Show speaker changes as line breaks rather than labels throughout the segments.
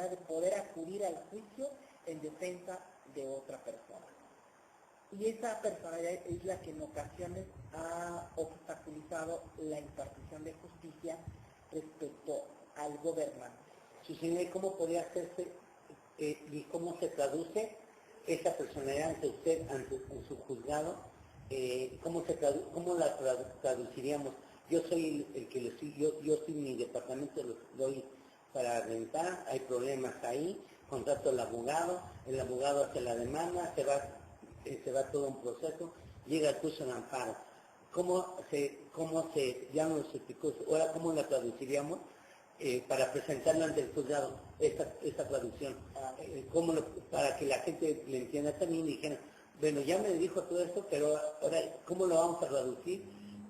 personalidad de poder acudir al juicio en defensa de otra persona. Y esa personalidad es la que en ocasiones ha obstaculizado la impartición de justicia respecto al gobernante.
Sucede cómo podría hacerse y cómo se traduce esa personalidad ante usted, en su juzgado, cómo la traduciríamos. Yo soy el que yo estoy en mi departamento, lo doy para rentar, hay problemas ahí, contrato al abogado, el abogado hace la demanda, se va todo un proceso, llega el juicio de amparo. Ya nos explicó, ahora cómo la traduciríamos para presentarla ante el juzgado, esta traducción, para que la gente le entienda también y dijera, bueno, ya me dijo todo esto, pero ahora, ¿cómo lo vamos a traducir?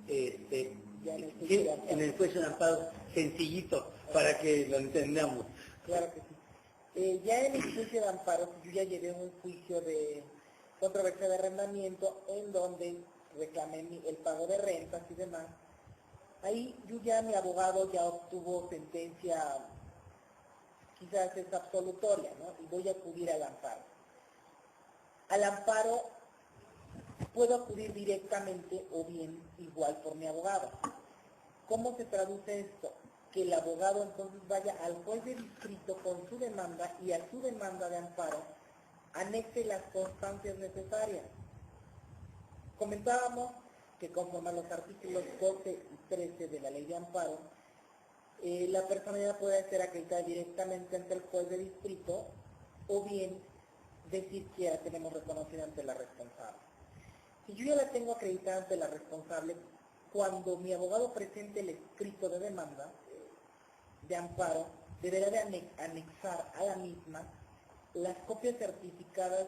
En el juicio de amparo, sencillito, para que lo entendamos.
Claro que sí. Ya en el juicio de amparo, yo ya llevé un juicio de controversia de arrendamiento en donde reclamé el pago de rentas y demás. Ahí mi abogado ya obtuvo sentencia, quizás es absolutoria, ¿no? Y voy a acudir al amparo. Al amparo puedo acudir directamente o bien igual por mi abogado. ¿Cómo se traduce esto? Que el abogado entonces vaya al juez de distrito con su demanda y a su demanda de amparo anexe las constancias necesarias. Comentábamos que conforme a los artículos 12 y 13 de la ley de amparo, la personalidad puede ser acreditada directamente ante el juez de distrito o bien decir que ya la tenemos reconocida ante la responsable. Si yo ya la tengo acreditada ante la responsable, cuando mi abogado presente el escrito de demanda de amparo, deberá de anexar a la misma las copias certificadas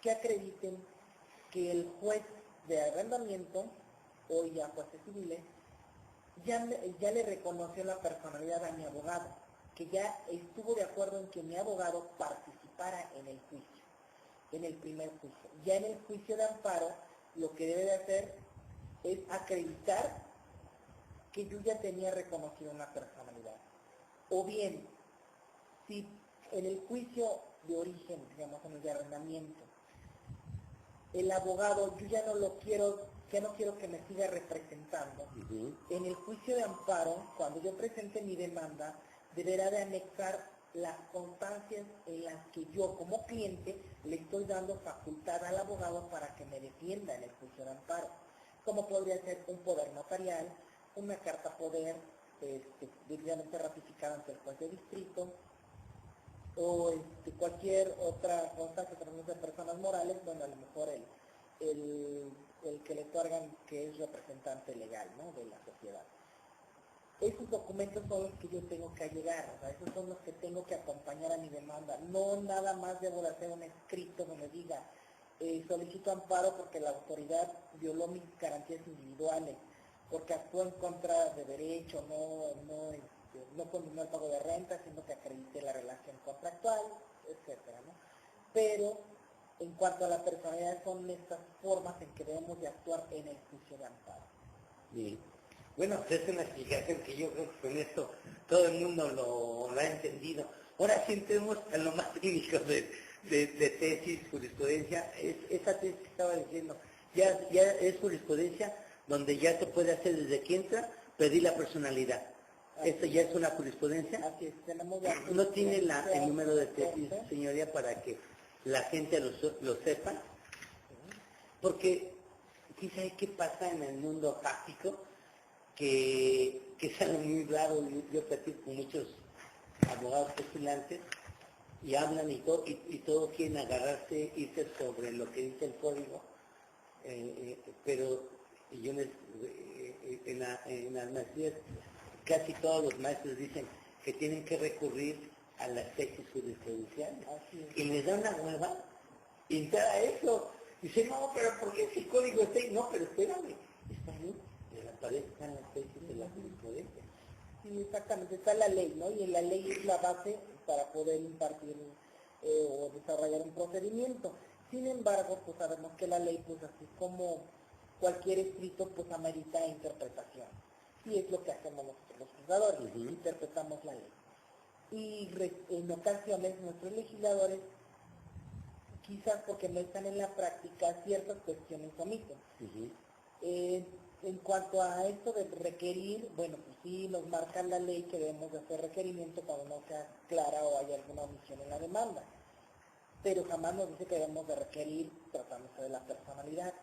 que acrediten que el juez de arrendamiento, o ya jueces civiles, ya le reconoció la personalidad a mi abogado, que ya estuvo de acuerdo en que mi abogado participara en el juicio, en el primer juicio. Ya en el juicio de amparo, lo que debe de hacer es acreditar que yo ya tenía reconocido una personalidad. O bien, si en el juicio de origen, digamos en el de arrendamiento, el abogado, yo ya no quiero que me siga representando. En el juicio de amparo, cuando yo presente mi demanda, deberá de anexar las constancias en las que yo como cliente le estoy dando facultad al abogado para que me defienda en el juicio de amparo, como podría ser un poder notarial, una carta poder debidamente ratificada ante el juez de distrito, o cualquier otra constancia de personas morales, bueno, a lo mejor el que le otorgan que es representante legal, ¿no?, de la sociedad. Esos documentos son los que yo tengo que allegar, o sea, esos son los que tengo que acompañar a mi demanda. No nada más debo de hacer un escrito donde diga, solicito amparo porque la autoridad violó mis garantías individuales, porque actuó en contra de derecho, no condenó el pago de renta, sino que acredité la relación contractual, etcétera, ¿no? Pero en cuanto a la personalidad, son estas formas en que debemos de actuar en el juicio de amparo.
Bien. Bueno, pues es una explicación que yo creo que con esto todo el mundo lo ha entendido. Ahora sí entremos a lo más técnico de tesis, jurisprudencia. Esa tesis que estaba diciendo, ya es jurisprudencia donde ya se puede hacer desde que entra, pedir la personalidad. ¿Esto ya es una jurisprudencia?
Así es, tenemos ya...
¿No tiene el número de tesis, señoría, para que la gente lo sepa? Porque quizá qué pasa en el mundo práctico, que es algo muy raro. Yo platico con muchos abogados postulantes y hablan y todo quieren agarrarse, irse sobre lo que dice el código, pero yo en las maestrías casi todos los maestros dicen que tienen que recurrir a las tesis jurisprudenciales y les da una hueva entrar a eso. Dice, no, pero ¿por qué ese código está ahí? No, pero espérame, está ahí, aparece en las tesis de la jurisprudencia.
Sí, exactamente, está la ley, ¿no? Y en la ley es la base para poder impartir o desarrollar un procedimiento. Sin embargo, pues sabemos que la ley, pues así como cualquier escrito, pues amerita interpretación. Y es lo que hacemos nosotros los juzgadores, interpretamos la ley. y en ocasiones nuestros legisladores, quizás porque no están en la práctica, ciertas cuestiones omiten. En cuanto a esto de requerir, bueno, pues sí nos marca la ley que debemos de hacer requerimiento cuando no sea clara o haya alguna omisión en la demanda, pero jamás nos dice que debemos de requerir tratándose de la personalidad.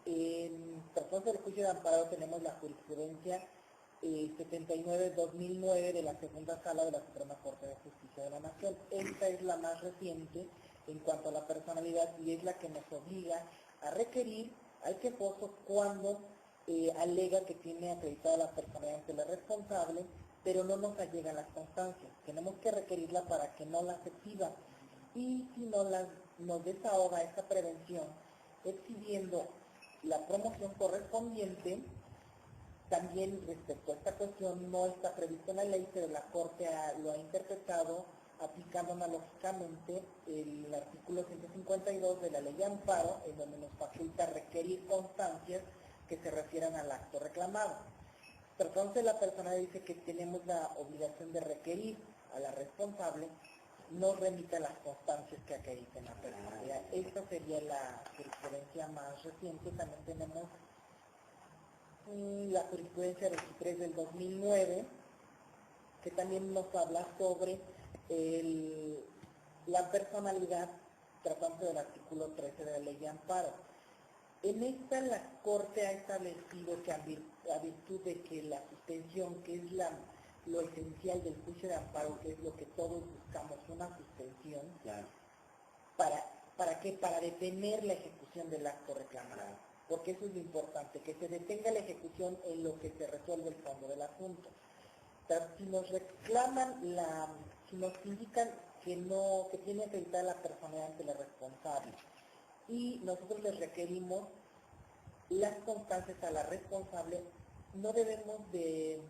En tratándose del juicio de amparo tenemos la jurisprudencia 79-2009 de la segunda sala de la Suprema Corte de Justicia de la Nación. Esta es la más reciente en cuanto a la personalidad y es la que nos obliga a requerir al quejoso cuando alega que tiene acreditada la personalidad ante la responsable, pero no nos allegan las constancias. Tenemos que requerirla para que no las exhiba y si no nos desahoga esa prevención exhibiendo la promoción correspondiente. También respecto a esta cuestión no está previsto en la ley, pero la Corte lo ha interpretado aplicando analógicamente el artículo 152 de la Ley de Amparo, en donde nos faculta requerir constancias que se refieran al acto reclamado. Entonces la persona dice que tenemos la obligación de requerir a la responsable no remita las constancias que acrediten la personalidad. Esta sería la jurisprudencia más reciente. También tenemos la jurisprudencia 23 del 2009, que también nos habla sobre la personalidad, tratándose del artículo 13 de la Ley de Amparo. En esta la Corte ha establecido que a virtud de que la suspensión, que es lo esencial del juicio de amparo, que es lo que todos buscamos, una suspensión,
claro.
¿Para qué? Para detener la ejecución del acto reclamado. Porque eso es lo importante, que se detenga la ejecución en lo que se resuelve el fondo del asunto. Si nos reclaman, si nos indican que tiene acreditada la personalidad ante la responsable y nosotros les requerimos las constancias a la responsable, no debemos de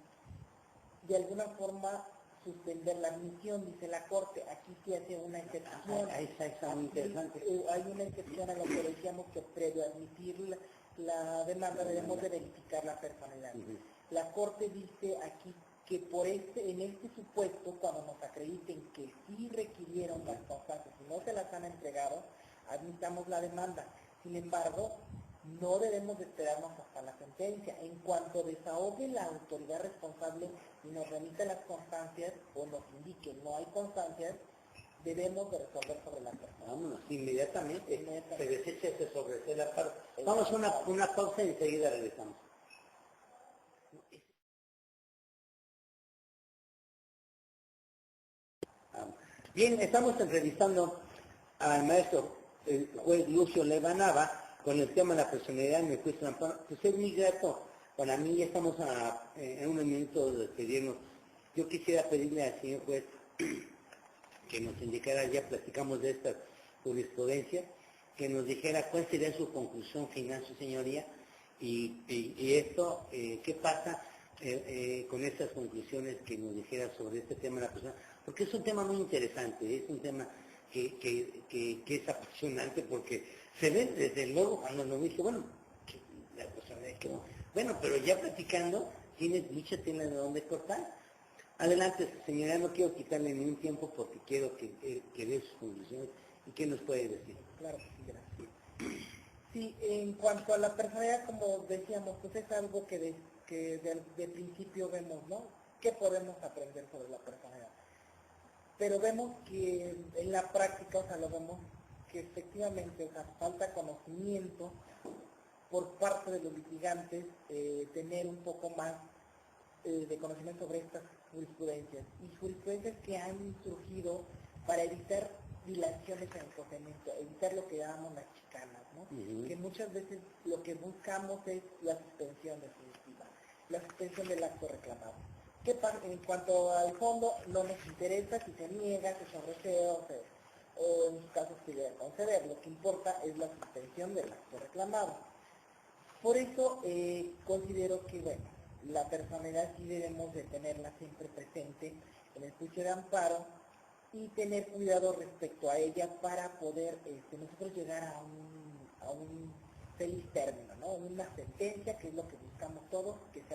alguna forma suspender la admisión, dice la Corte. Aquí sí hace una excepción.
Está muy interesante.
Hay una excepción a lo que decíamos, que previo a admitir la demanda debemos de verificar la personalidad. La Corte dice aquí que en este supuesto, cuando nos acrediten que sí requirieron las constancias y no se las han entregado, admitamos la demanda. Sin embargo, no debemos de esperarnos hasta la sentencia. En cuanto desahogue la autoridad responsable y nos remita las constancias o nos indique no hay constancias, debemos de resolver sobre la persona.
Vámonos, inmediatamente. Se desecha ese sobreseer la parte. Vamos a una pausa y enseguida regresamos. Bien, estamos entrevistando al maestro, el juez Lucio Levanava, con el tema de la personalidad en el juicio de amparo. Pues es muy grato para mí. Ya estamos en un minuto de despedirnos. Yo quisiera pedirle al señor juez que nos indicara, ya platicamos de esta jurisprudencia, que nos dijera cuál sería su conclusión final, su señoría, y esto, qué pasa con estas conclusiones que nos dijera sobre este tema de la persona, porque es un tema muy interesante, es un tema que es apasionante, porque se ve desde luego cuando nos dice, bueno, la persona es que, bueno, pero ya platicando, tienes mucha tela de dónde cortar. Adelante, señora, no quiero quitarle ni un tiempo porque quiero que dé sus conclusiones. ¿Y qué nos puede decir?
Claro que sí, gracias. Sí, en cuanto a la personalidad, como decíamos, pues es algo que de principio vemos, ¿no? ¿Qué podemos aprender sobre la personalidad? Pero vemos que en la práctica, o sea, lo vemos que efectivamente, o sea, falta conocimiento por parte de los litigantes, tener un poco más de conocimiento sobre estas jurisprudencias, y jurisprudencias que han surgido para evitar dilaciones en el procedimiento, evitar lo que llamamos las chicanas, ¿no? Que muchas veces lo que buscamos es la suspensión definitiva, la suspensión del acto reclamado. ¿Qué pasa? En cuanto al fondo, no nos interesa si se niega, si son reseos, o en sus casos se debe conceder. Lo que importa es la suspensión del acto reclamado. Por eso considero que, bueno, la personalidad sí debemos de tenerla siempre presente en el juicio de amparo y tener cuidado respecto a ella para poder nosotros llegar a un feliz término, ¿no? Una sentencia, que es lo que buscamos todos, que sea